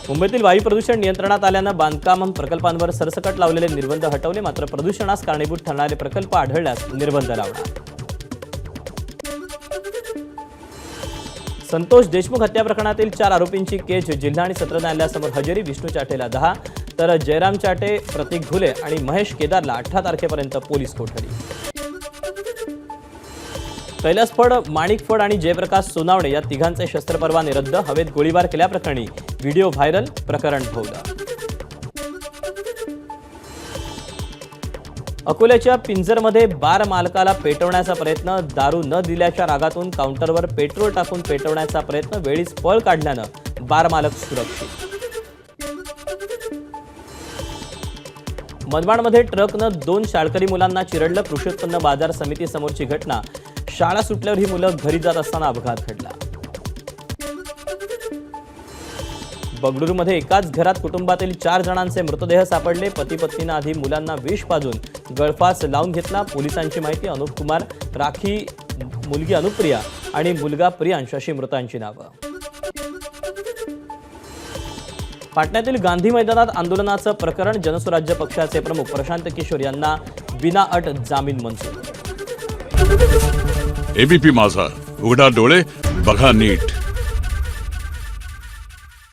मुंबईतील वायू प्रदूषण नियंत्रणात आल्यानं बांधकाम प्रकल्पांवर सरसकट लावलेले निर्बंध हटवले, मात्र प्रदूषणास कारणीभूत ठरणारे प्रकल्प आढळल्यास निर्बंध लावणार. संतोष देशमुख हत्या प्रकरणातील 4 आरोपींची केज जिल्हा आणि सत्र न्यायालयासमोर हजेरी. विष्णू चाटेला 10 तर जयराम चाटे, प्रतीक घुले आणि महेश केदारला 18 तारखेपर्यंत पोलीस कोठडी. कैलास फड, माणिक फड आणि जयप्रकाश सोनावणे या तिघांचे शस्त्रपरवाने रद्द. हवेत गोळीबार केल्याप्रकरणी व्हिडिओ व्हायरल, प्रकरण भोवलं. अकोल्याच्या पिंजरमध्ये बार मालकाला पेटवण्याचा प्रयत्न. दारू न दिल्याच्या रागातून काउंटरवर पेट्रोल टाकून पेटवण्याचा प्रयत्न. वेळीच पळ काढल्यानं बार मालक सुरक्षित. मनमाडमध्ये ट्रकनं 2 शाळकरी मुलांना चिरडलं. कृषी उत्पन्न बाजार समिती समोरची घटना. शाळा सुटल्यावर ही मुलं घरी जात असताना अपघात घडला. बंगळुरूमध्ये एकाच घरात कुटुंबातील 4 जणांचे मृतदेह सापडले. पती पत्नीनं आधी मुलांना विष पाजून गळफास लावून घेतला. पोलिसांची माहिती. अनुप कुमार, राखी, मुलगी अनुप्रिया आणि मुलगा प्रियांश अशी मृतांची नावं. पाटण्यातील गांधी मैदानात आंदोलनाचं प्रकरण. जनसुराज्य पक्षाचे प्रमुख प्रशांत किशोर यांना विनाअट जामीन मंजूर. एबीपी माझा, उघडा डोळे बघा नीट.